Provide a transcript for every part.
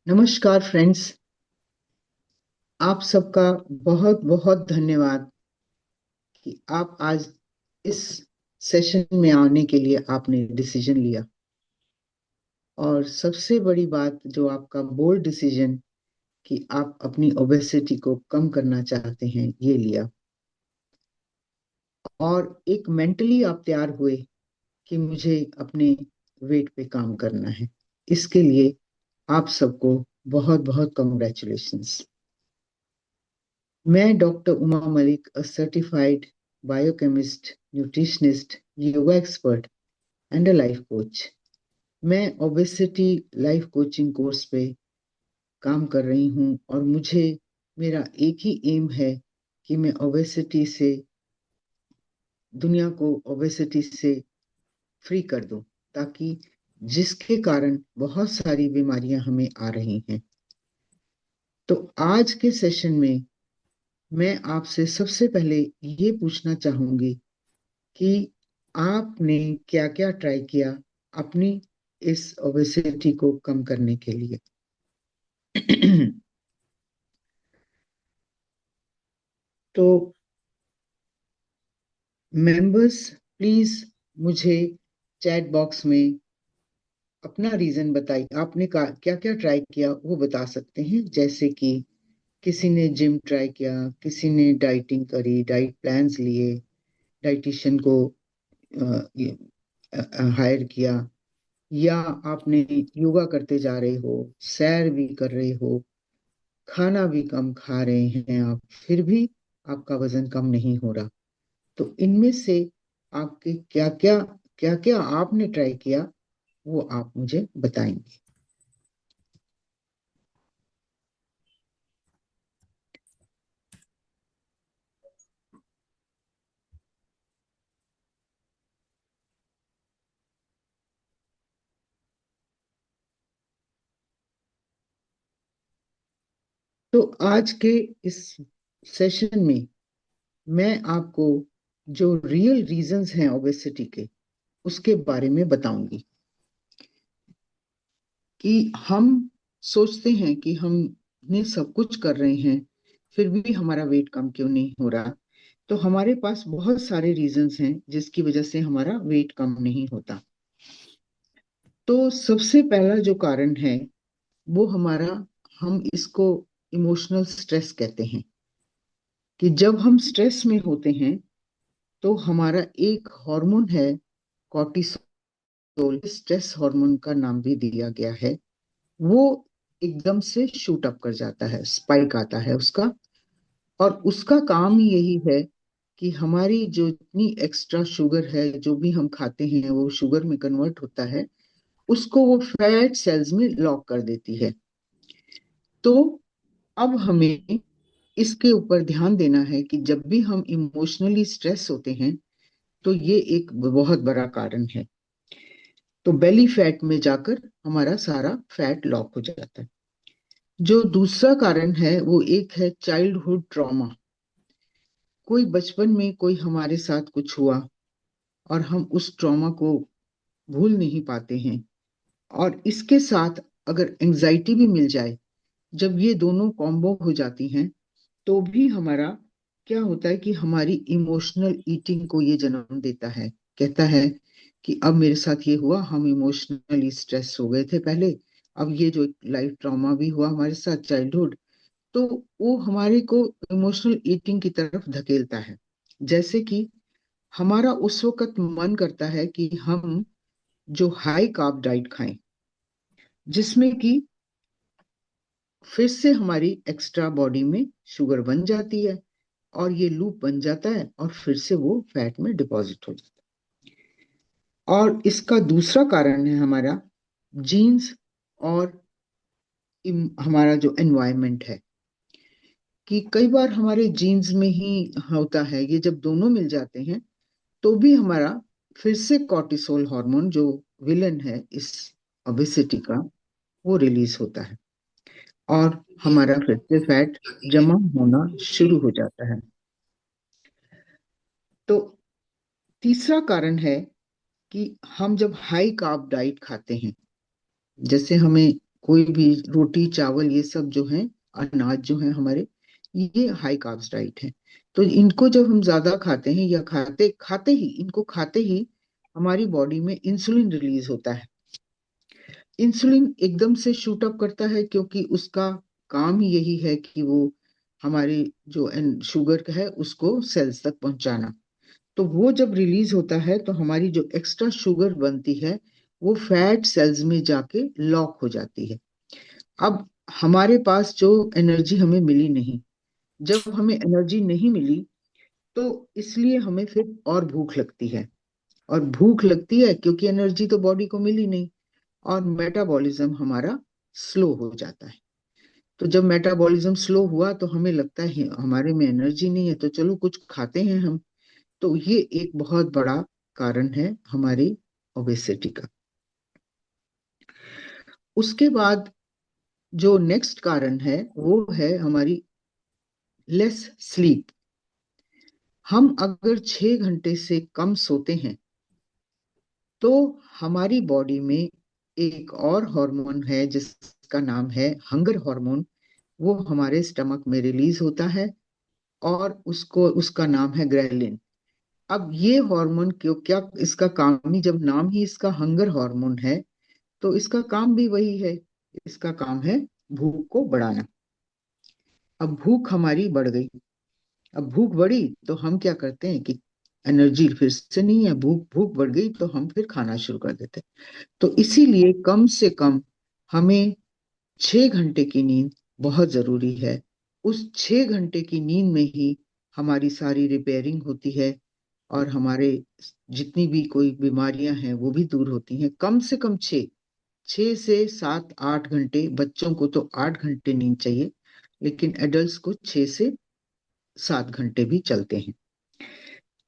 नमस्कार फ्रेंड्स। आप सबका बहुत बहुत धन्यवाद कि आप आज इस सेशन में आने के लिए आपने डिसीजन लिया। और सबसे बड़ी बात जो आपका बोल्ड डिसीजन कि आप अपनी ओबेसिटी को कम करना चाहते हैं ये लिया। और एक मेंटली आप तैयार हुए कि मुझे अपने वेट पे काम करना है। इसके लिए आप सबको बहुत बहुत कंग्रेचुलेशंस। मैं doctor Uma Malik, certified biochemist, nutritionist, yoga expert and a life coach. मैं ओबेसिटी लाइफ कोचिंग कोर्स पे काम कर रही हूँ और मुझे मेरा एक ही एम है कि मैं ओबेसिटी से दुनिया को ओबेसिटी से फ्री कर दूं, ताकि जिसके कारण बहुत सारी बीमारियां हमें आ रही हैं। तो आज के सेशन में मैं आपसे सबसे पहले ये पूछना चाहूंगी कि आपने क्या क्या ट्राई किया अपनी इस ओबेसिटी को कम करने के लिए। तो मेंबर्स, प्लीज मुझे चैट बॉक्स में अपना रीजन बताइए। आपने क्या क्या ट्राई किया वो बता सकते हैं, जैसे कि किसी ने जिम ट्राई किया, किसी ने डाइटिंग करी, डाइट प्लान्स लिए, डाइटिशियन को हायर किया, या आपने योगा करते जा रहे हो, सैर भी कर रहे हो, खाना भी कम खा रहे हैं आप, फिर भी आपका वजन कम नहीं हो रहा। तो इनमें से आपके क्या क्या आपने ट्राई किया वो आप मुझे बताएंगे। तो आज के इस सेशन में मैं आपको जो रियल रीजंस हैं ओबेसिटी के उसके बारे में बताऊंगी। कि हम सोचते हैं कि हम ने सब कुछ कर रहे हैं, फिर भी हमारा वेट कम क्यों नहीं हो रहा। तो हमारे पास बहुत सारे रीजंस हैं जिसकी वजह से हमारा वेट कम नहीं होता। तो सबसे पहला जो कारण है वो हमारा, हम इसको इमोशनल स्ट्रेस कहते हैं। कि जब हम स्ट्रेस में होते हैं तो हमारा एक हार्मोन है कॉर्टिसोल, स्ट्रेस हार्मोन का नाम भी दिया गया है। वो एकदम से शूट अप कर जाता है, स्पाइक आता है उसका। और उसका काम ही यही है कि हमारी जो इतनी एक्स्ट्रा शुगर है, जो भी हम खाते हैं वो शुगर में कन्वर्ट होता है, उसको वो फैट सेल्स में लॉक कर देती है। तो अब हमें इसके ऊपर ध्यान देना है कि जब भी हम इमोशनली स्ट्रेस होते हैं तो ये एक बहुत बड़ा कारण है। तो बेली फैट में जाकर हमारा सारा फैट लॉक हो जाता है। जो दूसरा कारण है वो एक है चाइल्डहुड ट्रॉमा। कोई बचपन में कोई हमारे साथ कुछ हुआ और हम उस ट्रॉमा को भूल नहीं पाते हैं। और इसके साथ अगर एंजाइटी भी मिल जाए, जब ये दोनों कॉम्बो हो जाती हैं तो भी हमारा क्या होता है कि हमारी इमोशनल ईटिंग को ये जन्म देता है। कहता है कि अब मेरे साथ ये हुआ, हम इमोशनली स्ट्रेस हो गए थे पहले, अब ये जो लाइफ ट्रॉमा भी हुआ हमारे साथ चाइल्डहुड, तो वो हमारे को इमोशनल ईटिंग की तरफ धकेलता है। जैसे कि हमारा उस वक्त मन करता है कि हम जो हाई कार्ब डाइट खाएं, जिसमें कि फिर से हमारी एक्स्ट्रा बॉडी में शुगर बन जाती है और ये लूप बन जाता है और फिर से वो फैट में डिपॉजिट हो जाता है। और इसका दूसरा कारण है हमारा जीन्स और हमारा जो एनवायरनमेंट है। कि कई बार हमारे जीन्स में ही होता है, ये जब दोनों मिल जाते हैं तो भी हमारा फिर से कॉर्टिसोल हार्मोन जो विलन है इस ओबेसिटी का, वो रिलीज होता है और हमारा फिर से फैट जमा होना शुरू हो जाता है। तो तीसरा कारण है कि हम जब हाई कार्ब डाइट खाते हैं, जैसे हमें कोई भी रोटी चावल ये सब जो है, अनाज जो है हमारे, ये हाई कार्ब्स डाइट है। तो इनको जब हम ज्यादा खाते हैं या खाते खाते ही इनको खाते ही हमारी बॉडी में इंसुलिन रिलीज होता है। इंसुलिन एकदम से शूट अप करता है क्योंकि उसका काम ही यही है कि वो हमारी जो शुगर है उसको सेल्स तक पहुंचाना। तो वो जब रिलीज होता है तो हमारी जो एक्स्ट्रा शुगर बनती है वो फैट सेल्स में जाके लॉक हो जाती है। अब हमारे पास जो एनर्जी हमें मिली नहीं, जब हमें एनर्जी नहीं मिली तो इसलिए हमें फिर और भूख लगती है। और भूख लगती है क्योंकि एनर्जी तो बॉडी को मिली नहीं, और मेटाबॉलिज्म हमारा स्लो हो जाता है। तो जब मेटाबॉलिज्म स्लो हुआ तो हमें लगता है हमारे में एनर्जी नहीं है, तो चलो कुछ खाते हैं हम। तो ये एक बहुत बड़ा कारण है हमारी ओबेसिटी का। उसके बाद जो नेक्स्ट कारण है वो है हमारी लेस स्लीप। हम अगर 6 घंटे से कम सोते हैं तो हमारी बॉडी में एक और हार्मोन है जिसका नाम है हंगर हार्मोन। वो हमारे स्टमक में रिलीज होता है और उसको उसका नाम है ग्रेलिन। अब ये हार्मोन क्यों, क्या इसका काम ही, जब नाम ही इसका हंगर हार्मोन है तो इसका काम भी वही है। इसका काम है भूख को बढ़ाना। अब भूख हमारी बढ़ गई। अब भूख बढ़ी तो हम क्या करते हैं कि एनर्जी फिर से नहीं है, भूख भूख बढ़ गई तो हम फिर खाना शुरू कर देते हैं। तो इसीलिए कम से कम हमें 6 घंटे की नींद बहुत जरूरी है। उस 6 घंटे की नींद में ही हमारी सारी रिपेयरिंग होती है और हमारे जितनी भी कोई बीमारियां हैं वो भी दूर होती हैं। कम से कम 6 से 7 8 घंटे, बच्चों को तो 8 घंटे नींद चाहिए, लेकिन एडल्ट्स को 6 से 7 घंटे भी चलते हैं।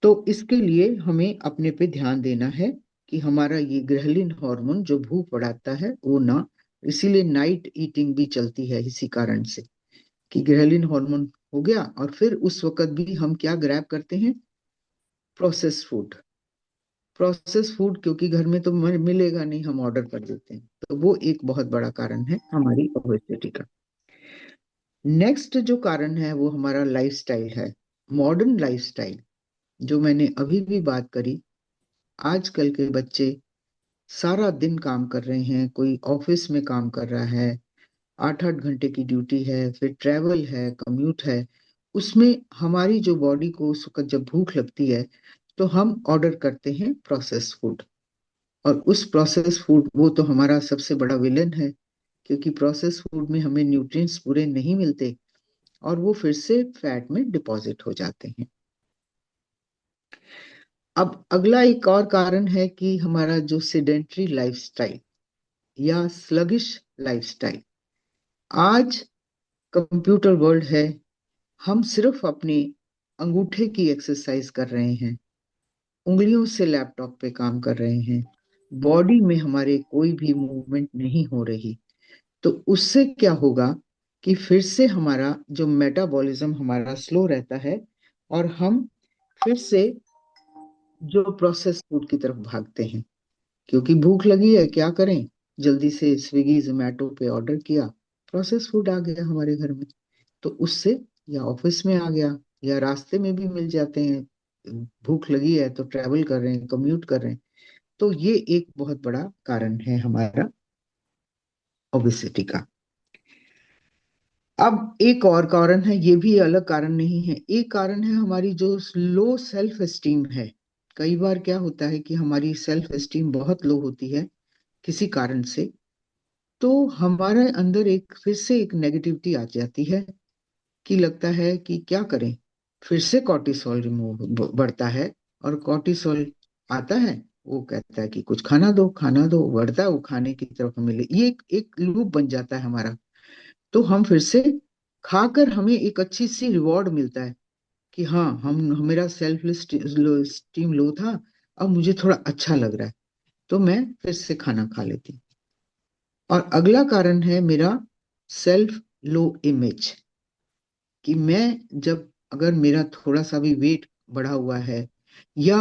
तो इसके लिए हमें अपने पे ध्यान देना है कि हमारा ये ग्रेलिन हार्मोन जो भूख बढ़ाता है वो ना, इसीलिए नाइट ईटिंग भी चलती है इसी कारण से कि ग्रेलिन हार्मोन हो गया। और फिर उस वक्त भी हम क्या ग्रैब करते हैं, प्रोसेस फूड। प्रोसेस फूड क्योंकि घर में तो मिलेगा नहीं, हम ऑर्डर कर देते हैं। तो वो एक बहुत बड़ा कारण है हमारी ओबेसिटी का। नेक्स्ट जो कारण है वो हमारा लाइफस्टाइल है, मॉडर्न लाइफस्टाइल। जो मैंने अभी भी बात करी, आजकल के बच्चे सारा दिन काम कर रहे हैं, कोई ऑफिस में काम कर रहा है, 8 8 घंटे की ड्यूटी है, फिर ट्रैवल है, कम्यूट है। उसमें हमारी जो बॉडी को उस वक्त जब भूख लगती है तो हम ऑर्डर करते हैं प्रोसेस फूड। और उस प्रोसेस फूड, वो तो हमारा सबसे बड़ा विलन है क्योंकि प्रोसेस फूड में हमें न्यूट्रिएंट्स पूरे नहीं मिलते और वो फिर से फैट में डिपॉजिट हो जाते हैं। अब अगला एक और कारण है कि हमारा जो सेडेंट्री लाइफस्टाइल या स्लगिश लाइफस्टाइल। आज कंप्यूटर वर्ल्ड है, हम सिर्फ अपने अंगूठे की एक्सरसाइज कर रहे हैं, उंगलियों से लैपटॉप पे काम कर रहे हैं, बॉडी में हमारे कोई भी मूवमेंट नहीं हो रही। तो उससे क्या होगा कि फिर से हमारा जो मेटाबॉलिज्म हमारा स्लो रहता है और हम फिर से जो प्रोसेस फूड की तरफ भागते हैं। क्योंकि भूख लगी है, क्या करें, जल्दी से स्विगी जोमेटो पे ऑर्डर किया, प्रोसेस फूड आ गया हमारे घर में। तो उससे, या ऑफिस में आ गया या रास्ते में भी मिल जाते हैं, भूख लगी है तो ट्रैवल कर रहे हैं, कम्यूट कर रहे हैं। तो ये एक बहुत बड़ा कारण है हमारा ओबेसिटी का। अब एक और कारण है, ये भी अलग कारण नहीं है, एक कारण है हमारी जो लो सेल्फ एस्टीम है। कई बार क्या होता है कि हमारी सेल्फ एस्टीम बहुत लो होती है किसी कारण से, तो हमारे अंदर एक फिर से एक नेगेटिविटी आ जाती है कि लगता है कि क्या करें, फिर से कॉर्टिसोल रिमूव बढ़ता है। और कॉर्टिसोल आता है, वो कहता है कि कुछ खाना दो खाना दो, बढ़ता है वो खाने की तरफ हमें ये एक लूप बन जाता है हमारा। तो हम फिर से खाकर हमें एक अच्छी सी रिवॉर्ड मिलता है कि हाँ, हम मेरा सेल्फ स्टीम लो था, अब मुझे थोड़ा अच्छा लग रहा है, तो मैं फिर से खाना खा लेती हूँ। और अगला कारण है मेरा सेल्फ लो इमेज, कि मैं जब, अगर मेरा थोड़ा सा भी वेट बढ़ा हुआ है या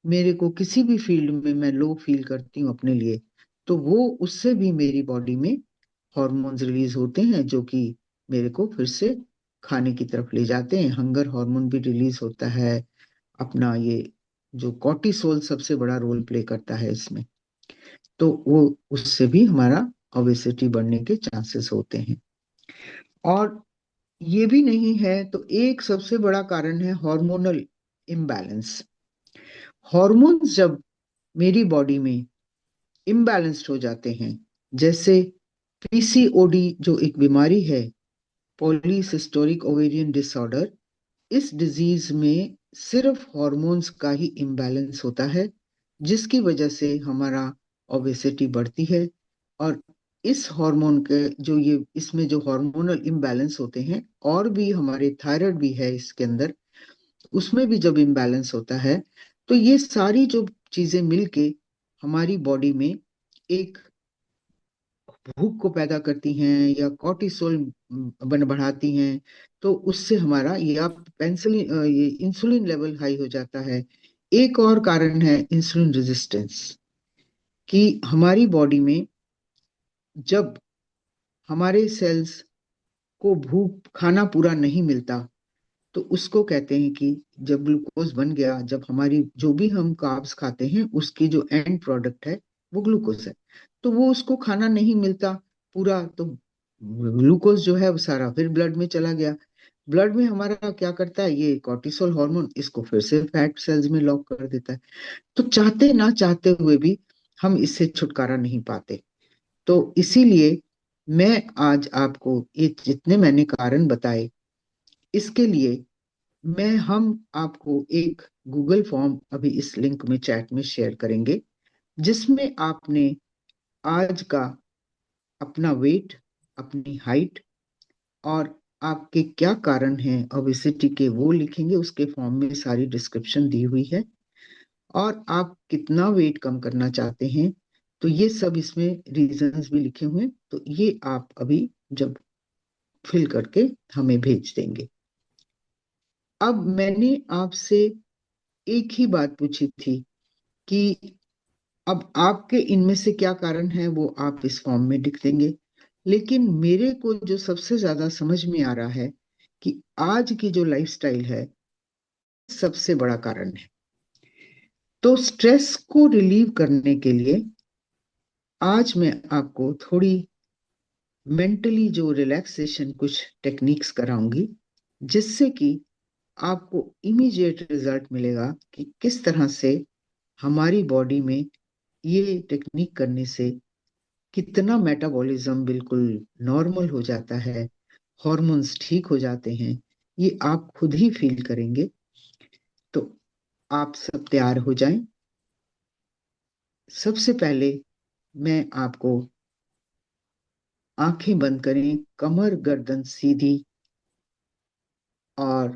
मेरे को किसी भी फील्ड में मैं लो फील करती हूँ अपने लिए, तो वो उससे भी मेरी बॉडी में हॉर्मोन्स रिलीज होते हैं जो कि मेरे को फिर से खाने की तरफ ले जाते हैं। हंगर हार्मोन भी रिलीज होता है। अपना ये जो कॉर्टिसोल सबसे बड़ा रोल प्ले करता है इसमें, तो वो उससे भी हमारा ओबेसिटी बढ़ने के चांसेस होते हैं। और ये भी नहीं है तो एक सबसे बड़ा कारण है हार्मोनल इम्बैलेंस। हॉर्मोन्स जब मेरी बॉडी में इम्बैलेंस्ड हो जाते हैं, जैसे पीसीओडी जो एक बीमारी है, पॉलीसिस्टोरिक ओवेरियन डिसऑर्डर, इस डिजीज में सिर्फ हॉर्मोन्स का ही इम्बैलेंस होता है, जिसकी वजह से हमारा ओबेसिटी बढ़ती है। और इस हार्मोन के जो ये इसमें जो हार्मोनल इम्बैलेंस होते हैं, और भी हमारे थायराइड भी है इसके अंदर, उसमें भी जब इम्बैलेंस होता है, तो ये सारी जो चीजें मिलके हमारी बॉडी में एक भूख को पैदा करती हैं या कॉर्टिसोल बन बढ़ाती हैं। तो उससे हमारा या पेंसिलिन ये इंसुलिन लेवल हाई हो जाता है। एक और कारण है इंसुलिन रेजिस्टेंस, कि हमारी बॉडी में जब हमारे सेल्स को भूख खाना पूरा नहीं मिलता, तो उसको कहते हैं कि जब ग्लूकोज बन गया, जब हमारी जो भी हम कार्ब्स खाते हैं उसकी जो एंड प्रोडक्ट है वो ग्लूकोज है, तो वो उसको खाना नहीं मिलता पूरा, तो ग्लूकोज जो है वो सारा फिर ब्लड में चला गया। ब्लड में हमारा क्या करता है, ये कॉर्टिसोल हार्मोन इसको फिर से फैट सेल्स में लॉक कर देता है। तो चाहते ना चाहते हुए भी हम इससे छुटकारा नहीं पाते। तो इसीलिए मैं आज आपको ये जितने मैंने कारण बताए, इसके लिए हम आपको एक गूगल फॉर्म अभी इस लिंक में चैट में शेयर करेंगे, जिसमें आपने आज का अपना वेट, अपनी हाइट और आपके क्या कारण हैं ओबेसिटी के वो लिखेंगे। उसके फॉर्म में सारी डिस्क्रिप्शन दी हुई है, और आप कितना वेट कम करना चाहते हैं, तो ये सब इसमें रीजंस भी लिखे हुए हैं। तो ये आप अभी जब फिल करके हमें भेज देंगे। अब मैंने आपसे एक ही बात पूछी थी कि अब आपके इनमें से क्या कारण है वो आप इस फॉर्म में लिख देंगे। लेकिन मेरे को जो सबसे ज्यादा समझ में आ रहा है कि आज की जो लाइफस्टाइल है सबसे बड़ा कारण है। तो स्ट्रेस को रिलीव करने के लिए आज मैं आपको थोड़ी मेंटली जो रिलैक्सेशन कुछ टेक्निक्स कराऊंगी, जिससे कि आपको इमीडिएट रिजल्ट मिलेगा कि किस तरह से हमारी बॉडी में ये टेक्निक करने से कितना मेटाबॉलिज्म बिल्कुल नॉर्मल हो जाता है, हॉर्मोन्स ठीक हो जाते हैं। ये आप खुद ही फील करेंगे। तो आप सब तैयार हो जाएं। सबसे पहले मैं आपको आंखें बंद करें, कमर गर्दन सीधी, और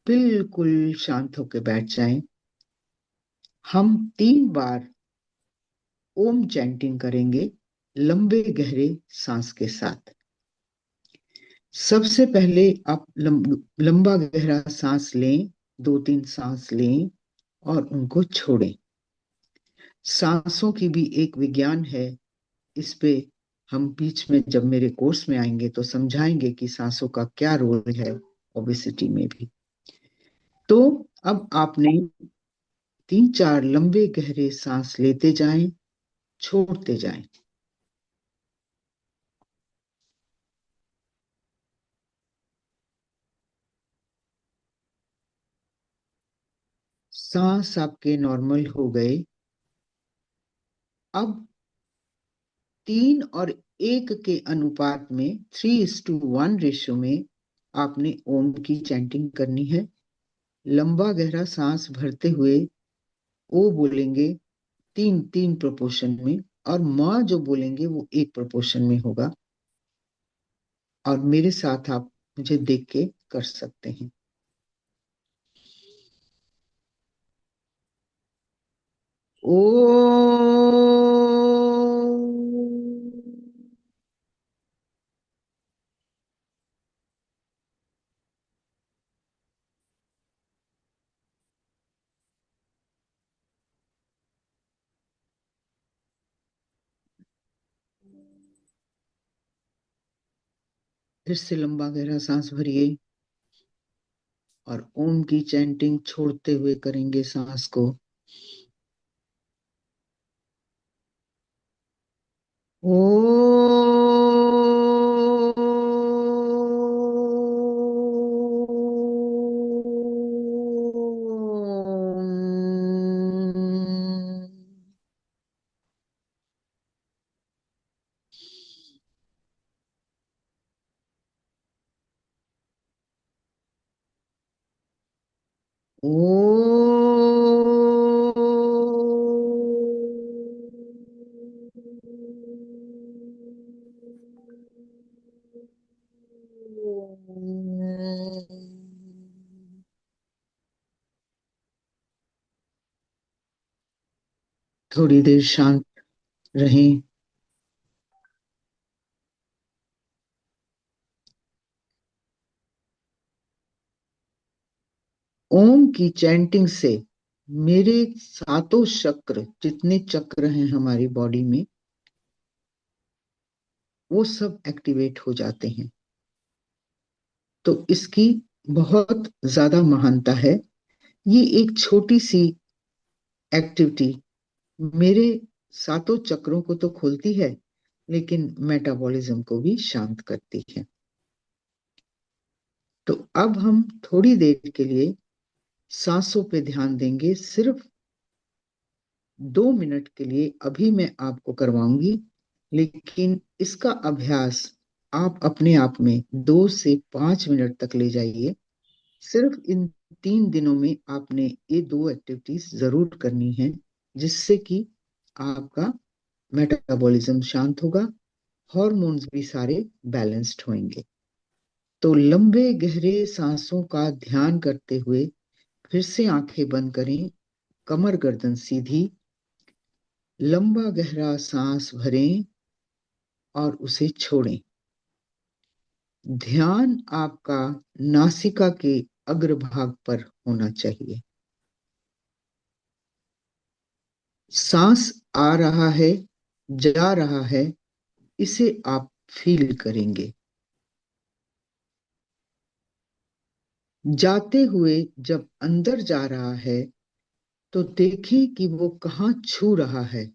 बिल्कुल शांत होकर बैठ जाएं। हम 3 बार ओम चैंटिंग करेंगे, लंबे गहरे सांस के साथ। सबसे पहले आप लंबा गहरा सांस लें, 2-3 सांस लें और उनको छोड़ें। सांसों की भी एक विज्ञान है, इस पे हम बीच में जब मेरे कोर्स में आएंगे तो समझाएंगे कि सांसों का क्या रोल है ओबेसिटी में भी। तो अब आपने 3-4 लंबे गहरे सांस लेते जाएं, छोड़ते जाएं। सांस आपके नॉर्मल हो गए। अब 3 और 1 के अनुपात में, 3:1 रेशियो में आपने ओम की चैंटिंग करनी है। लंबा गहरा सांस भरते हुए ओ बोलेंगे, तीन तीन प्रोपोर्शन में, और माँ जो बोलेंगे वो एक प्रोपोर्शन में होगा। और मेरे साथ आप मुझे देख के कर सकते हैं। ओ। फिर से लंबा गहरा सांस भरिए और ओम की चैंटिंग छोड़ते हुए करेंगे सांस को। ओ थोड़ी देर शांत रहें। ओम की चैंटिंग से मेरे सातों चक्र, जितने चक्र हैं हमारी बॉडी में, वो सब एक्टिवेट हो जाते हैं। तो इसकी बहुत ज्यादा महानता है। ये एक छोटी सी एक्टिविटी मेरे सातों चक्रों को तो खोलती है, लेकिन मेटाबॉलिज्म को भी शांत करती है। तो अब हम थोड़ी देर के लिए सांसों पे ध्यान देंगे, सिर्फ 2 मिनट के लिए। अभी मैं आपको करवाऊंगी, लेकिन इसका अभ्यास आप अपने आप में 2 से 5 मिनट तक ले जाइए। सिर्फ इन 3 दिनों में आपने ये दो एक्टिविटीज जरूर करनी है, जिससे कि आपका मेटाबॉलिज्म शांत होगा, हॉर्मोन्स भी सारे बैलेंस्ड होंगे। तो लंबे गहरे सांसों का ध्यान करते हुए फिर से आंखें बंद करें, कमर गर्दन सीधी, लंबा गहरा सांस भरें और उसे छोड़ें। ध्यान आपका नासिका के अग्रभाग पर होना चाहिए। सांस आ रहा है, जा रहा है, इसे आप फील करेंगे। जाते हुए जब अंदर जा रहा है तो देखें कि वो कहाँ छू रहा है,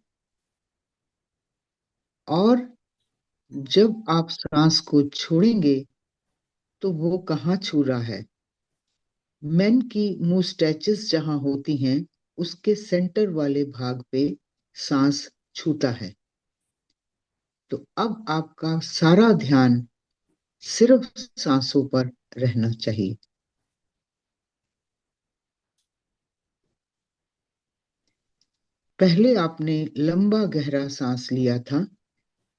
और जब आप सांस को छोड़ेंगे तो वो कहाँ छू रहा है। मैन की मुस्टैचेस जहां होती हैं, उसके सेंटर वाले भाग पे सांस छूता है। तो अब आपका सारा ध्यान सिर्फ सांसों पर रहना चाहिए। पहले आपने लंबा गहरा सांस लिया था,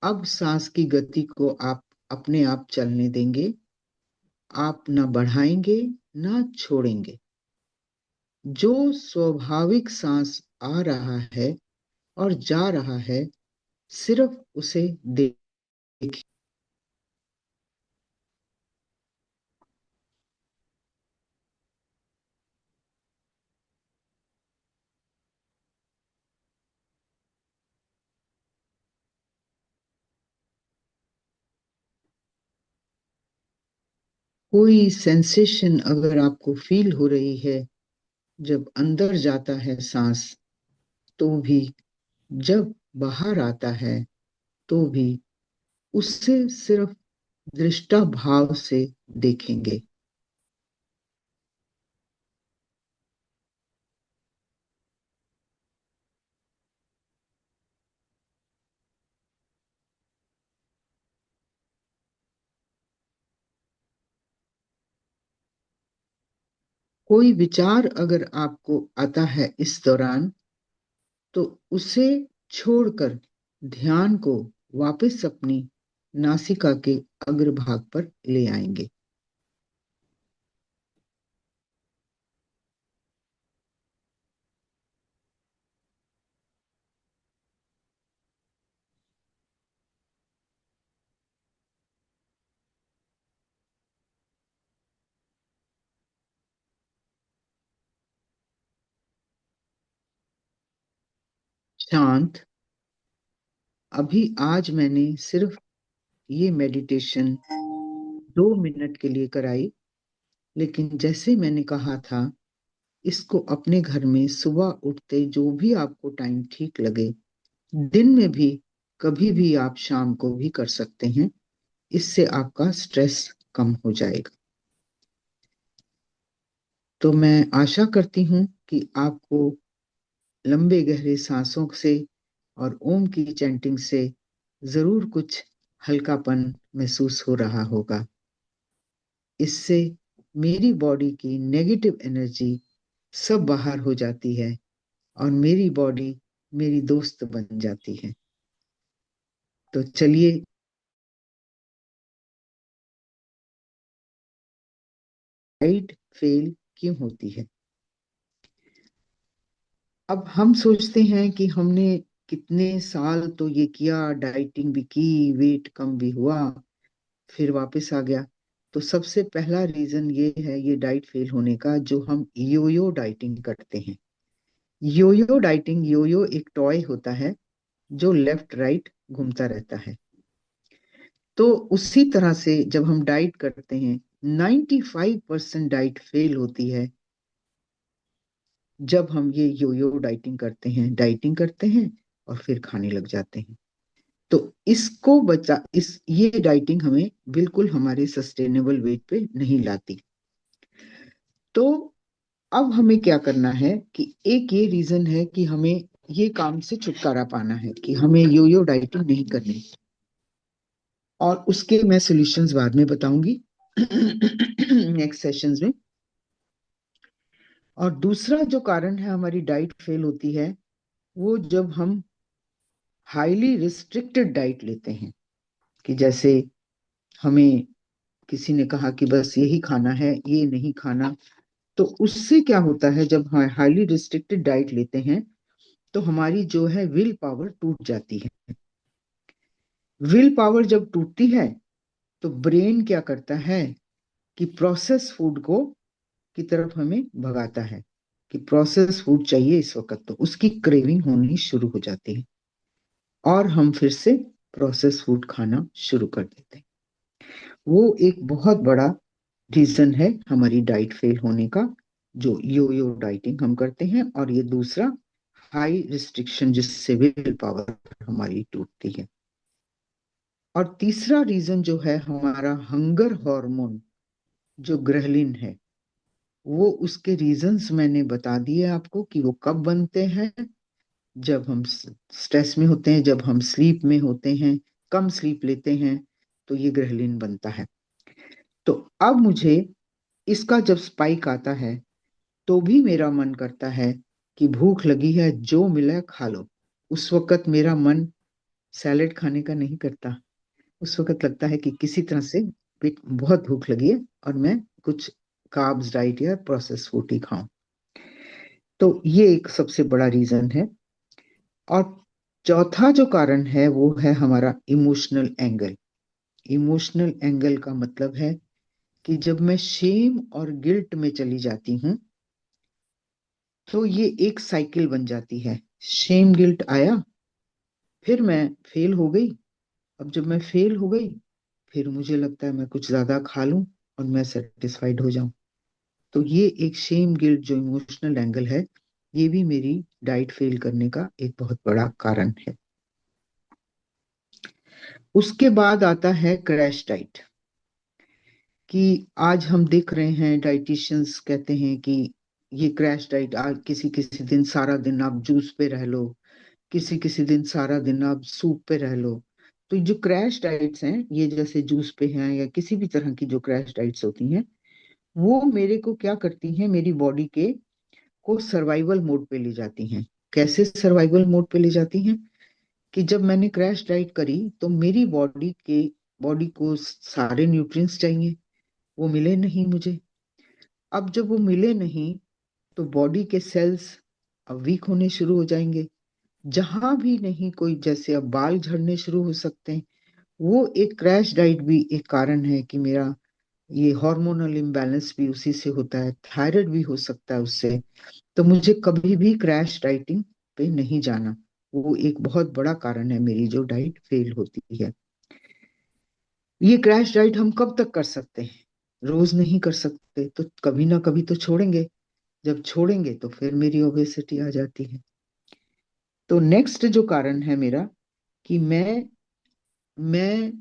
अब सांस की गति को आप अपने आप चलने देंगे। आप ना बढ़ाएंगे ना छोड़ेंगे। जो स्वाभाविक सांस आ रहा है और जा रहा है, सिर्फ उसे देखें। कोई सेंसेशन अगर आपको फील हो रही है जब अंदर जाता है सांस, तो भी, जब बाहर आता है तो भी, उससे सिर्फ दृष्टा भाव से देखेंगे। कोई विचार अगर आपको आता है इस दौरान, तो उसे छोड़कर ध्यान को वापस अपनी नासिका के अग्रभाग पर ले आएंगे। शांत। अभी आज मैंने सिर्फ ये मेडिटेशन 2 मिनट के लिए कराई, लेकिन जैसे मैंने कहा था, इसको अपने घर में सुबह उठते जो भी आपको टाइम ठीक लगे, दिन में भी, कभी भी आप शाम को भी कर सकते हैं। इससे आपका स्ट्रेस कम हो जाएगा। तो मैं आशा करती हूँ कि आपको लंबे गहरे सांसों से और ओम की चैंटिंग से जरूर कुछ हल्कापन महसूस हो रहा होगा। इससे मेरी बॉडी की नेगेटिव एनर्जी सब बाहर हो जाती है और मेरी बॉडी मेरी दोस्त बन जाती है। तो चलिए, डाइट फेल क्यों होती है? अब हम सोचते हैं कि हमने कितने साल तो ये किया, डाइटिंग भी की, वेट कम भी हुआ, फिर वापस आ गया। तो सबसे पहला रीजन ये है ये डाइट फेल होने का, जो हम योयो डाइटिंग करते हैं। योयो डाइटिंग, योयो एक टॉय होता है जो लेफ्ट राइट घूमता रहता है। तो उसी तरह से जब हम डाइट करते हैं, 95% डाइट फेल होती है जब हम ये योयो डाइटिंग करते हैं और फिर खाने लग जाते हैं। तो इसको बचा इस ये डाइटिंग हमें बिल्कुल हमारे सस्टेनेबल वेट पे नहीं लाती। तो अब हमें क्या करना है कि एक ये रीजन है कि हमें ये काम से छुटकारा पाना है कि हमें योयो डाइटिंग नहीं करनी, और उसके मैं सॉल्यूशंस बाद में बताऊंगी नेक्स्ट सेशंस में। और दूसरा जो कारण है हमारी डाइट फेल होती है, वो जब हम हाईली रिस्ट्रिक्टेड डाइट लेते हैं, कि जैसे हमें किसी ने कहा कि बस यही खाना है, ये नहीं खाना। तो उससे क्या होता है, जब हम हाईली रिस्ट्रिक्टेड डाइट लेते हैं तो हमारी जो है विल पावर टूट जाती है। विल पावर जब टूटती है तो ब्रेन क्या करता है कि प्रोसेस फूड को की तरफ हमें भगाता है, कि प्रोसेस फूड चाहिए इस वक्त, तो उसकी क्रेविंग होनी शुरू हो जाती है और हम फिर से प्रोसेस फूड खाना शुरू कर देते हैं। वो एक बहुत बड़ा रीजन है हमारी डाइट फेल होने का, जो यो यो डाइटिंग हम करते हैं। और ये दूसरा हाई रिस्ट्रिक्शन, जिससे विल पावर हमारी टूटती है। और तीसरा रीजन जो है हमारा हंगर हार्मोन, जो ग्रहलिन है, वो उसके रीजंस मैंने बता दिए आपको कि वो कब बनते हैं। जब हम स्ट्रेस में होते हैं, जब हम स्लीप में होते हैं, कम स्लीप लेते हैं, तो ये ग्रहलिन बनता है। तो अब मुझे इसका जब स्पाइक आता है तो भी मेरा मन करता है कि भूख लगी है, जो मिला खा लो। उस वक्त मेरा मन सैलेड खाने का नहीं करता। उस वक्त लगता है कि किसी तरह से पेट बहुत भूख लगी है और मैं कुछ कार्ब्स डाइट या प्रोसेस फूड ही खाऊं। तो ये एक सबसे बड़ा रीजन है। और चौथा जो कारण है वो है हमारा इमोशनल एंगल। इमोशनल एंगल का मतलब है कि जब मैं शेम और गिल्ट में चली जाती हूँ तो ये एक साइकिल बन जाती है। शेम गिल्ट आया, फिर मैं फेल हो गई। अब जब मैं फेल हो गई, फिर मुझे लगता है मैं कुछ ज्यादा खा लूं और मैं सेटिस्फाइड हो जाऊं। तो ये एक शेम गिल्ट जो इमोशनल एंगल है, ये भी मेरी डाइट फेल करने का एक बहुत बड़ा कारण है। उसके बाद आता है क्रैश डाइट, कि आज हम देख रहे हैं डाइटिशियंस कहते हैं कि ये क्रैश डाइट, आज किसी किसी दिन सारा दिन आप जूस पे रह लो, किसी किसी दिन सारा दिन आप सूप पे रह लो। तो जो क्रैश डाइट्स हैं, ये जैसे जूस पे हैं या किसी भी तरह की जो क्रैश डाइट्स होती हैं, वो मेरे को क्या करती हैं, मेरी बॉडी के को सर्वाइवल मोड पे ले जाती हैं। कैसे सर्वाइवल मोड पे ले जाती हैं? कि जब मैंने क्रैश डाइट करी तो मेरी बॉडी को सारे न्यूट्रिएंट्स चाहिए, वो मिले नहीं मुझे। अब जब वो मिले नहीं तो बॉडी के सेल्स अब वीक होने शुरू हो जाएंगे। जहां भी नहीं कोई, जैसे अब बाल झड़ने शुरू हो सकते हैं। वो एक क्रैश डाइट भी एक कारण है कि मेरा ये हार्मोनल इम्बैलेंस भी उसी से होता है, थायराइड भी हो सकता है उससे। तो मुझे कभी भी क्रैश डाइटिंग पे नहीं जाना। वो एक बहुत बड़ा कारण है मेरी जो डाइट फेल होती है। ये क्रैश डाइट हम कब तक कर सकते हैं? रोज नहीं कर सकते, तो कभी ना कभी तो छोड़ेंगे। जब छोड़ेंगे तो फिर मेरी ओबेसिटी आ जाती है। तो नेक्स्ट जो कारण है मेरा, कि मैं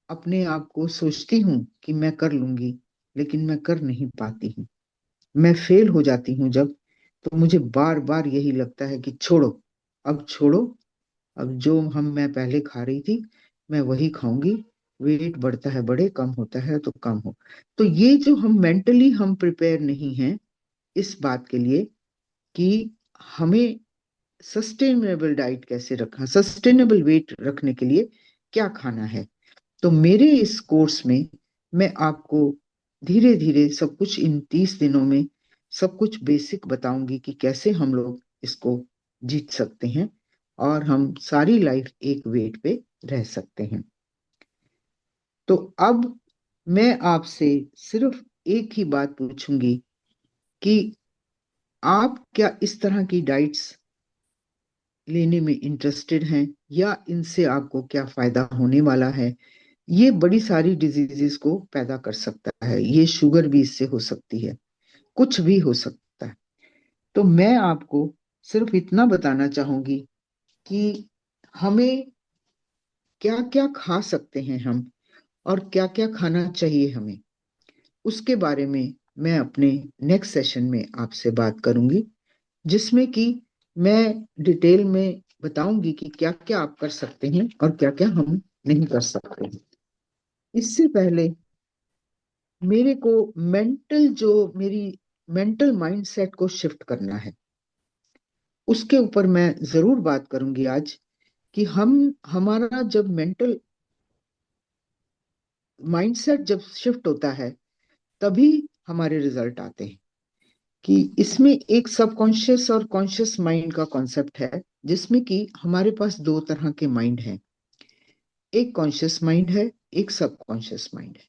अपने आप को सोचती हूँ कि मैं कर लूंगी, लेकिन मैं कर नहीं पाती हूँ। मैं फेल हो जाती हूँ जब, तो मुझे बार बार यही लगता है कि छोड़ो, अब छोड़ो। अब जो मैं पहले खा रही थी, मैं वही खाऊंगी। वेट बढ़ता है बढ़े, कम होता है तो कम हो। तो ये जो हम मेंटली हम प्रिपेयर नहीं हैं इस बात के लिए कि हमें सस्टेनेबल डाइट कैसे रखना, सस्टेनेबल वेट रखने के लिए क्या खाना है। तो मेरे इस कोर्स में मैं आपको धीरे धीरे सब कुछ इन 30 दिनों में सब कुछ बेसिक बताऊंगी कि कैसे हम लोग इसको जीत सकते हैं और हम सारी लाइफ एक वेट पे रह सकते हैं। तो अब मैं आपसे सिर्फ एक ही बात पूछूंगी कि आप क्या इस तरह की डाइट्स लेने में इंटरेस्टेड हैं, या इनसे आपको क्या फायदा होने वाला है? ये बड़ी सारी डिजीजेस को पैदा कर सकता है, ये शुगर भी इससे हो सकती है, कुछ भी हो सकता है। तो मैं आपको सिर्फ इतना बताना चाहूंगी कि हमें क्या क्या खा सकते हैं हम, और क्या क्या खाना चाहिए हमें, उसके बारे में मैं अपने नेक्स्ट सेशन में आपसे बात करूंगी, जिसमें कि मैं डिटेल में बताऊंगी कि क्या क्या आप कर सकते हैं और क्या क्या हम नहीं कर सकते हैं। इससे पहले मेरे को मेरी मेंटल माइंडसेट को शिफ्ट करना है। उसके ऊपर मैं जरूर बात करूंगी आज, कि हमारा जब मेंटल माइंडसेट जब शिफ्ट होता है, तभी हमारे रिजल्ट आते हैं। कि इसमें एक सबकॉन्शियस और कॉन्शियस माइंड का कॉन्सेप्ट है, जिसमें कि हमारे पास दो तरह के माइंड हैं। एक कॉन्शियस माइंड है, एक सबकॉन्शियस माइंड है।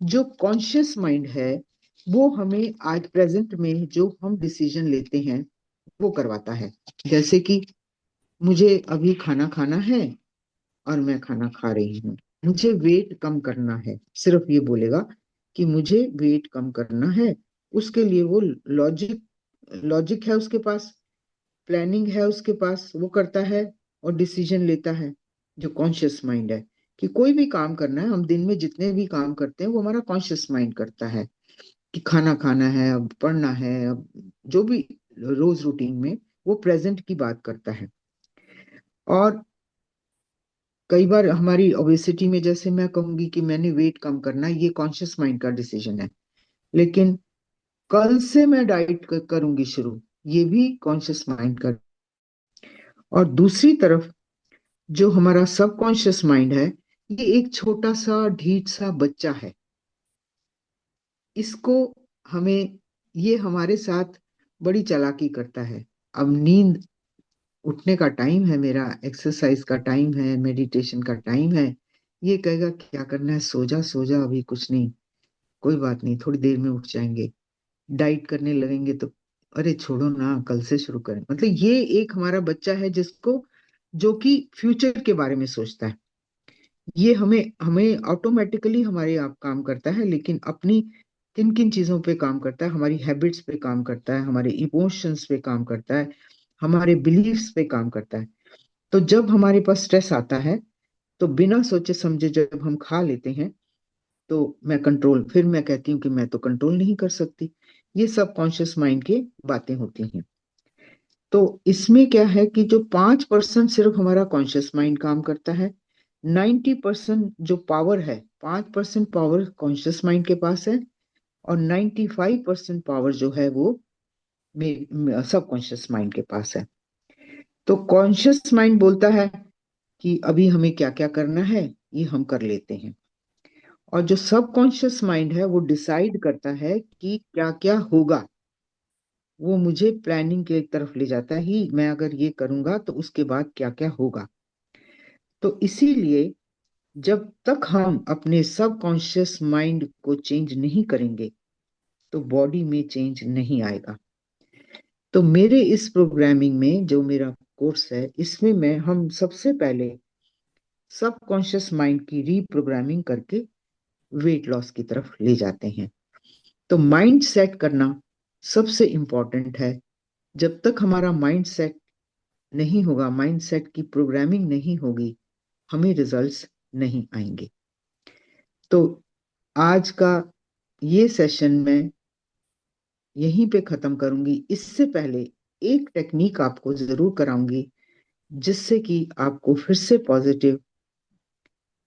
जो कॉन्शियस माइंड है वो हमें आज प्रेजेंट में जो हम डिसीजन लेते हैं वो करवाता है। जैसे कि मुझे अभी खाना खाना है और मैं खाना खा रही हूँ। मुझे वेट कम करना है, सिर्फ ये बोलेगा कि मुझे वेट कम करना है। उसके लिए वो लॉजिक लॉजिक है उसके पास, प्लानिंग है उसके पास, वो करता है और डिसीजन लेता है। जो कॉन्शियस माइंड है, कि कोई भी काम करना है, हम दिन में जितने भी काम करते हैं वो हमारा कॉन्शियस माइंड करता है। कि खाना खाना है, अब पढ़ना है, अब जो भी रोज रूटीन में, वो प्रेजेंट की बात करता है। और कई बार हमारी ओबेसिटी में, जैसे मैं कहूंगी कि मैंने वेट कम करना है, ये कॉन्शियस माइंड का डिसीजन है। लेकिन कल से मैं डाइट करूंगी शुरू, ये भी कॉन्शियस माइंड का। और दूसरी तरफ जो हमारा सबकॉन्शियस माइंड है, ये एक छोटा सा ढीठ सा बच्चा है। इसको हमें ये हमारे साथ बड़ी चालाकी करता है। अब नींद उठने का टाइम है, मेरा एक्सरसाइज का टाइम है, मेडिटेशन का टाइम है, ये कहेगा क्या करना है, सो जा सो जा, अभी कुछ नहीं, कोई बात नहीं, थोड़ी देर में उठ जाएंगे। डाइट करने लगेंगे तो अरे छोड़ो ना, कल से शुरू करें। मतलब ये एक हमारा बच्चा है जिसको, जो कि फ्यूचर के बारे में सोचता है। ये हमें हमें ऑटोमेटिकली हमारे आप काम करता है, लेकिन अपनी किन किन चीजों पे काम करता है, हमारी हैबिट्स पे काम करता है, हमारे इमोशंस पे काम करता है, हमारे बिलीफ्स पे काम करता है। तो जब हमारे पास स्ट्रेस आता है, तो बिना सोचे समझे जब हम खा लेते हैं, तो फिर मैं कहती हूँ कि मैं तो कंट्रोल नहीं कर सकती। ये सब कॉन्शियस माइंड की बातें होती हैं। तो इसमें क्या है कि जो 5% सिर्फ हमारा कॉन्शियस माइंड काम करता है, 90% जो पावर है, 5% पावर कॉन्शियस माइंड के पास है, और 95% पावर जो है वो सब कॉन्शियस माइंड के पास है। तो कॉन्शियस माइंड बोलता है कि अभी हमें क्या क्या करना है, ये हम कर लेते हैं। और जो सब कॉन्शियस माइंड है वो डिसाइड करता है कि क्या क्या होगा। वो मुझे प्लानिंग की तरफ ले जाता है, ही मैं अगर ये करूंगा तो उसके बाद क्या क्या होगा। तो इसीलिए जब तक हम अपने सब कॉन्शियस माइंड को चेंज नहीं करेंगे, तो बॉडी में चेंज नहीं आएगा। तो मेरे इस प्रोग्रामिंग में जो मेरा कोर्स है, इसमें मैं हम सबसे पहले सब कॉन्शियस माइंड की रीप्रोग्रामिंग करके वेट लॉस की तरफ ले जाते हैं। तो माइंड सेट करना सबसे इम्पोर्टेंट है। जब तक हमारा माइंड सेट नहीं होगा, माइंड सेट की प्रोग्रामिंग नहीं होगी, हमें रिजल्ट्स नहीं आएंगे। तो आज का ये सेशन मैं यहीं पे खत्म करूंगी। इससे पहले एक टेक्निक आपको जरूर कराऊंगी, जिससे कि आपको फिर से पॉजिटिव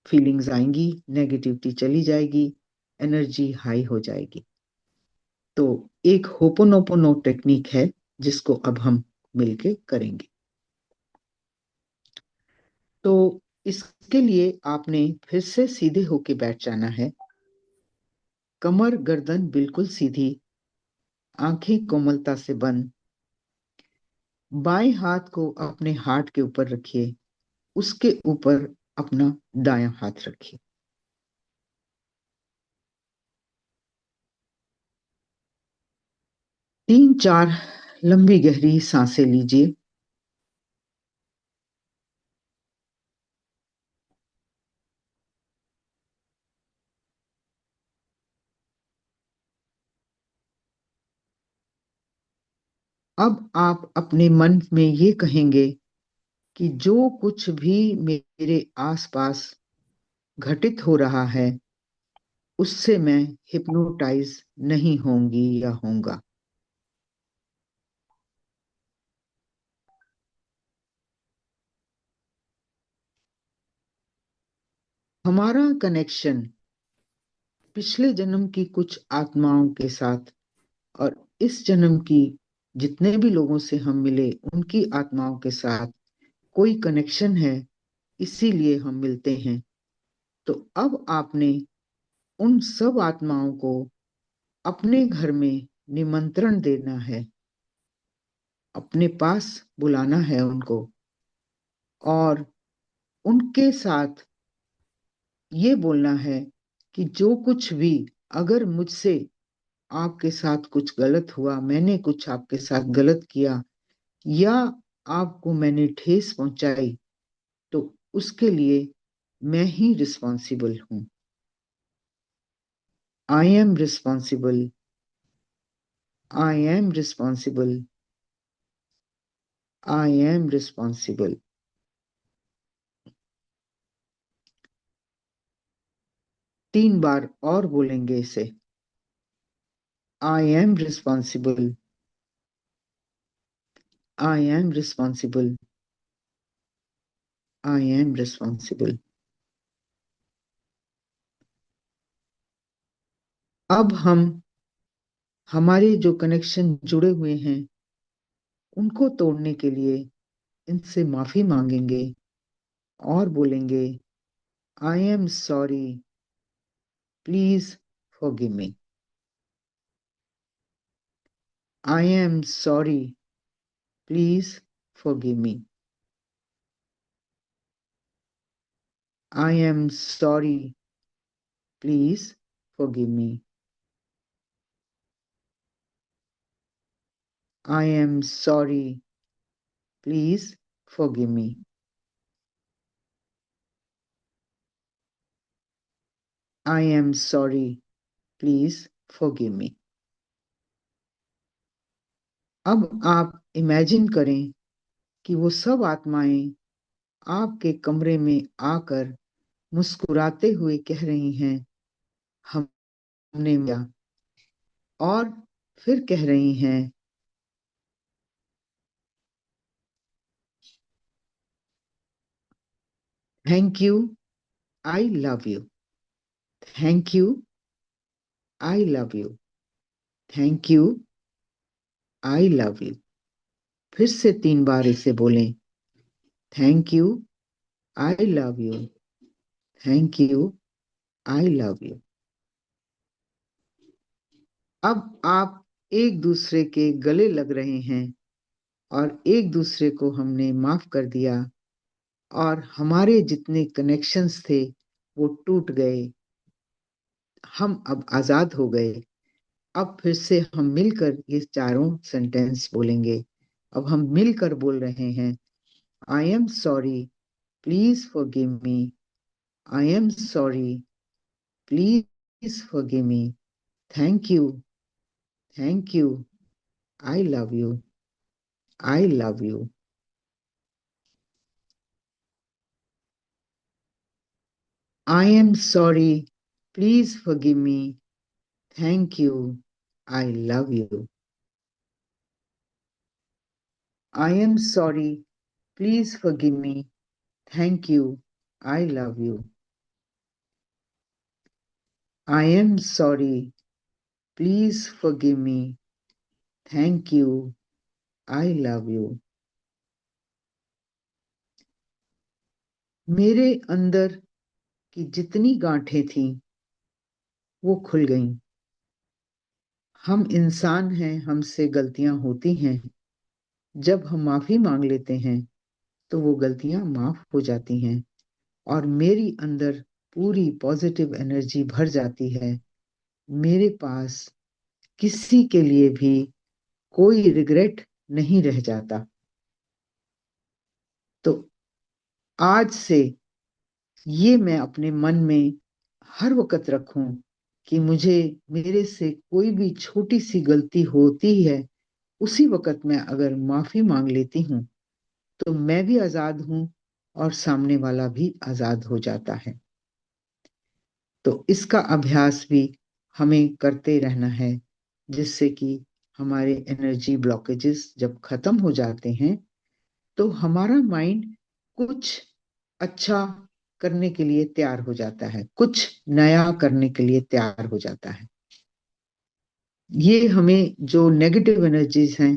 फीलिंग्स आएंगी, नेगेटिविटी चली जाएगी, एनर्जी हाई हो जाएगी। तो एक होपोनोपोनो टेक्निक है, जिसको अब हम मिलके करेंगे। तो इसके लिए आपने फिर से सीधे होके बैठ जाना है। कमर गर्दन बिल्कुल सीधी, आंखें कोमलता से बंद। बाएं हाथ को अपने हार्ट के ऊपर रखिए, उसके ऊपर अपना दायां हाथ रखिए। 3-4 लंबी गहरी सांसें लीजिए। अब आप अपने मन में ये कहेंगे कि जो कुछ भी मेरे आसपास घटित हो रहा है, उससे मैं हिप्नोटाइज नहीं होंगी या होऊंगा। हमारा कनेक्शन पिछले जन्म की कुछ आत्माओं के साथ और इस जन्म की जितने भी लोगों से हम मिले, उनकी आत्माओं के साथ कोई कनेक्शन है, इसीलिए हम मिलते हैं। तो अब आपने उन सब आत्माओं को अपने घर में निमंत्रण देना है, अपने पास बुलाना है उनको, और उनके साथ ये बोलना है कि जो कुछ भी, अगर मुझसे आपके साथ कुछ गलत हुआ, मैंने कुछ आपके साथ गलत किया, या आपको मैंने ठेस पहुंचाई, तो उसके लिए मैं ही रिस्पॉन्सिबल हूं। I am responsible, I am responsible, I am responsible. 3 बार और बोलेंगे इसे। I am responsible, I am responsible, I am responsible. अब हम हमारे जो कनेक्शन जुड़े हुए हैं, उनको तोड़ने के लिए इनसे माफी मांगेंगे और बोलेंगे, I am sorry, please forgive me. I am sorry, please forgive me. I am sorry, please forgive me. I am sorry, please forgive me. I am sorry, please forgive me. अब आप इमेजिन करें कि वो सब आत्माएं आपके कमरे में आकर मुस्कुराते हुए कह रही हैं, हमने मिला। और फिर कह रही हैं, thank you, I love you, thank you, I love you, thank you, I love you. फिर से 3 बार इसे बोलें, thank you, I love you, thank you, I love you. अब आप एक दूसरे के गले लग रहे हैं, और एक दूसरे को हमने माफ कर दिया, और हमारे जितने कनेक्शंस थे वो टूट गए। हम अब आजाद हो गए। अब फिर से हम मिलकर ये चारों सेंटेंस बोलेंगे। अब हम मिलकर बोल रहे हैं, I am sorry, please forgive me. I am sorry, please Please forgive me. Thank you. Thank you. I love you. I love you. I am sorry. Please forgive me. Thank you. I love you. I am sorry. Please forgive me. Thank you. I love you. I am sorry. Please forgive me. Thank you. I love you. मेरे अंदर की जितनी गांठें थीं वो खुल गईं। हम इंसान हैं, हमसे गलतियां होती हैं। जब हम माफी मांग लेते हैं तो वो गलतियां माफ हो जाती हैं और मेरी अंदर पूरी पॉजिटिव एनर्जी भर जाती है। मेरे पास किसी के लिए भी कोई रिग्रेट नहीं रह जाता। तो आज से ये मैं अपने मन में हर वक्त रखूं कि मुझे मेरे से कोई भी छोटी सी गलती होती है, उसी वक्त मैं अगर माफी मांग लेती हूँ तो मैं भी आजाद हूँ और सामने वाला भी आजाद हो जाता है। तो इसका अभ्यास भी हमें करते रहना है, जिससे कि हमारे एनर्जी ब्लॉकेजेस जब खत्म हो जाते हैं तो हमारा माइंड कुछ अच्छा करने के लिए तैयार हो जाता है, कुछ नया करने के लिए तैयार हो जाता है। ये हमें जो नेगेटिव एनर्जीज हैं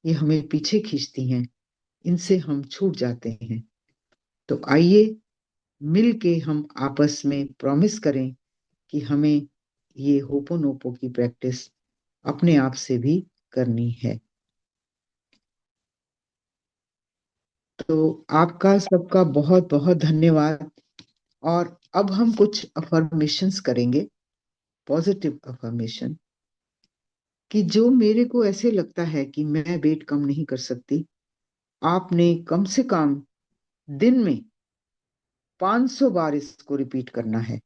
ये हमें पीछे खींचती हैं, इनसे हम छूट जाते हैं। तो आइए मिल के हम आपस में प्रॉमिस करें कि हमें ये होपोनोपो की प्रैक्टिस अपने आप से भी करनी है। तो आपका सबका बहुत बहुत धन्यवाद। और अब हम कुछ अफर्मेशंस करेंगे, पॉजिटिव अफर्मेशन, कि जो मेरे को ऐसे लगता है कि मैं वेट कम नहीं कर सकती, आपने कम से कम दिन में 500 बार इसको रिपीट करना है।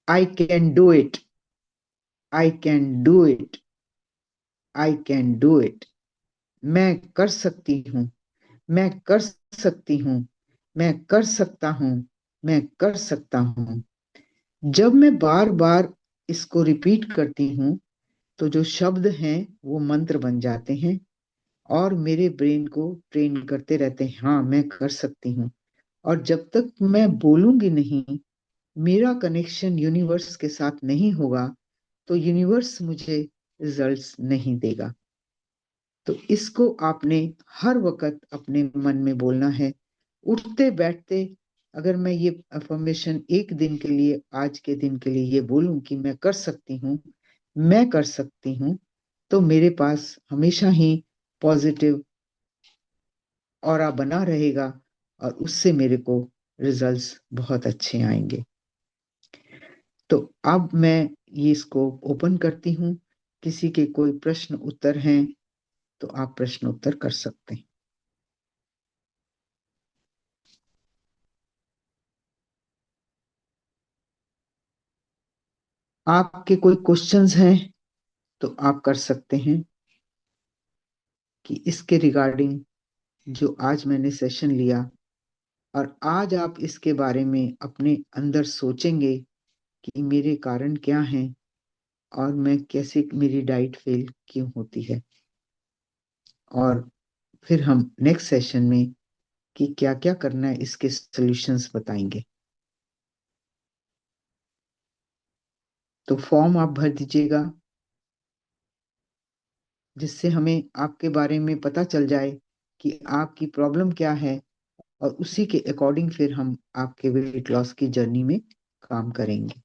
I can do it, I can do it, I can do it. मैं कर सकती हूँ, मैं कर सकती हूँ, मैं कर सकता हूँ, मैं कर सकता हूँ। जब मैं बार बार इसको रिपीट करती हूँ तो जो शब्द हैं वो मंत्र बन जाते हैं और मेरे ब्रेन को ट्रेन करते रहते हैं, हाँ मैं कर सकती हूँ। और जब तक मैं बोलूंगी नहीं, मेरा कनेक्शन यूनिवर्स के साथ नहीं होगा, तो यूनिवर्स मुझे रिजल्ट्स नहीं देगा। तो इसको आपने हर वक्त अपने मन में बोलना है, उठते बैठते। अगर मैं ये अफर्मेशन एक दिन के लिए, आज के दिन के लिए ये बोलूं कि मैं कर सकती हूँ, मैं कर सकती हूँ, तो मेरे पास हमेशा ही पॉजिटिव ऑरा बना रहेगा और उससे मेरे को रिजल्ट्स बहुत अच्छे आएंगे। तो अब मैं ये इसको ओपन करती हूँ। किसी के कोई प्रश्न उत्तर हैं तो आप प्रश्न उत्तर कर सकते हैं। आपके कोई क्वेश्चंस हैं तो आप कर सकते हैं कि इसके रिगार्डिंग जो आज मैंने सेशन लिया, और आज आप इसके बारे में अपने अंदर सोचेंगे कि मेरे कारण क्या हैं और मैं कैसे, मेरी डाइट फेल क्यों होती है। और फिर हम नेक्स्ट सेशन में कि क्या क्या करना है इसके सॉल्यूशंस बताएंगे। तो फॉर्म आप भर दीजिएगा, जिससे हमें आपके बारे में पता चल जाए कि आपकी प्रॉब्लम क्या है, और उसी के अकॉर्डिंग फिर हम आपके वेट लॉस की जर्नी में काम करेंगे।